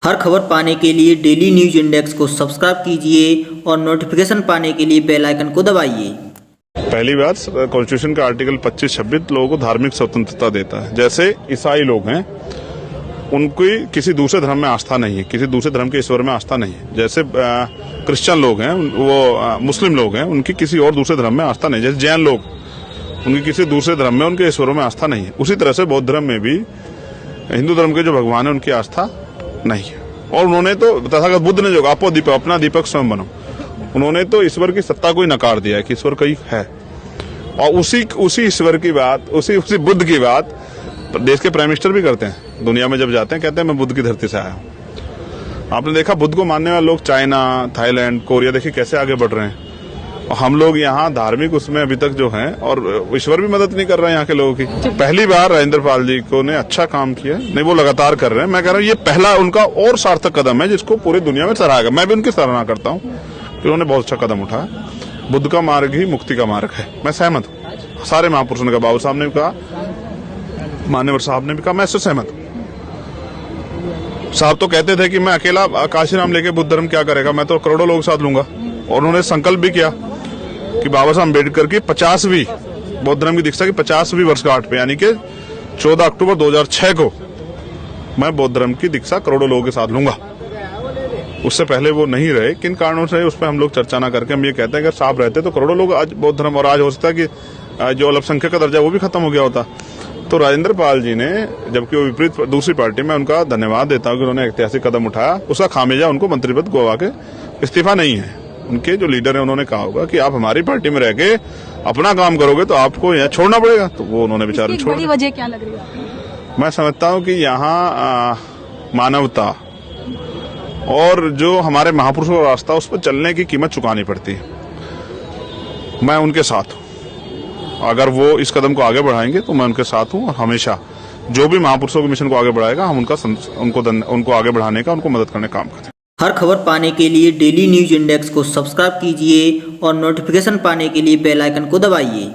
हर खबर पाने के लिए डेली न्यूज इंडेक्स को सब्सक्राइब कीजिए और नोटिफिकेशन पाने के लिए बेल आइकन को दबाइए। पहली बात, कॉन्स्टिट्यूशन का आर्टिकल 25-26 लोगों को धार्मिक स्वतंत्रता देता है। जैसे ईसाई लोग हैं, उनकी किसी दूसरे धर्म में आस्था नहीं है, किसी दूसरे धर्म के ईश्वर में आस्था नहीं है। जैसे क्रिश्चियन लोग हैं, वो मुस्लिम लोग हैं, उनकी किसी और दूसरे धर्म में आस्था नहीं। जैसे जैन लोग, उनकी किसी दूसरे धर्म में उनके ईश्वरों में आस्था नहीं है। उसी तरह से बौद्ध धर्म में भी हिंदू धर्म के जो भगवान है उनकी आस्था नहीं है। और उन्होंने तो तथागत बुद्ध ने जो आपो दीपक, अपना दीपक स्वयं बनो, उन्होंने तो ईश्वर की सत्ता को ही नकार दिया है कि ईश्वर कहीं है। और उसी ईश्वर की बात, उसी बुद्ध की बात देश के प्राइम मिनिस्टर भी करते हैं। दुनिया में जब जाते हैं कहते हैं मैं बुद्ध की धरती से आया हूँ। आपने देखा बुद्ध को मानने वाले लोग चाइना, थाईलैंड, कोरिया देखिए कैसे आगे बढ़ रहे हैं। और हम लोग यहाँ धार्मिक उसमें अभी तक जो हैं, और ईश्वर भी मदद नहीं कर रहे हैं यहाँ के लोगों की। पहली बार राजेंद्र पाल जी को ने अच्छा काम किया, नहीं वो लगातार कर रहे हैं। मैं कह रहा हूँ ये पहला उनका और सार्थक कदम है जिसको पूरी दुनिया में सराहा गया। मैं भी उनकी सराहना करता हूँ कि उन्होंने बहुत अच्छा कदम उठाया। बुद्ध का मार्ग ही मुक्ति का मार्ग है, मैं सहमत हूँ। सारे महापुरुषों ने कहा, बाबू साहब ने भी कहा, मान्यवर साहब ने भी कहा, मैं इससे सहमत हूँ। साहब तो कहते थे कि मैं अकेला काशीराम लेके बुद्ध धर्म क्या करेगा, मैं तो करोड़ों लोग साथ लूंगा। और उन्होंने संकल्प भी किया कि बाबा साहब अम्बेडकर की 50वीं बौद्ध धर्म की दीक्षा की 50वीं वर्षगांठ पे, यानी कि 14 अक्टूबर 2006 को मैं बौद्ध धर्म की दीक्षा करोड़ों लोगों के साथ लूंगा। उससे पहले वो नहीं रहे, किन कारणों से उस पर हम लोग चर्चा ना करके हम ये कहते हैं अगर साहब रहते तो करोड़ों लोग आज बौद्ध धर्म, और आज हो सकता है कि जो अल्पसंख्यक का दर्जा वो भी खत्म हो गया होता। तो राजेंद्र पाल जी ने, जबकि वो विपरीत दूसरी पार्टी में, उनका धन्यवाद देता हूँ कि उन्होंने ऐतिहासिक कदम उठाया। उसका खामियाजा उनको मंत्री पद गवा के इस्तीफा नहीं है। उनके जो लीडर है उन्होंने कहा होगा कि आप हमारी पार्टी में रह के अपना काम करोगे तो आपको यहाँ छोड़ना पड़ेगा, तो वो उन्होंने बेचारे छोड़। बड़ी वजह क्या लग रही है? मैं समझता हूँ कि यहाँ मानवता और जो हमारे महापुरुषों का रास्ता, उस पर चलने की कीमत चुकानी पड़ती है। मैं उनके साथ हूँ, अगर वो इस कदम को आगे बढ़ाएंगे तो मैं उनके साथ हूँ। और हमेशा जो भी महापुरुषों के मिशन को आगे बढ़ाएगा, हम उनको आगे बढ़ाने का, उनको मदद करने का काम करें। हर खबर पाने के लिए डेली न्यूज इंडेक्स को सब्सक्राइब कीजिए और नोटिफिकेशन पाने के लिए बेल आइकन को दबाइए।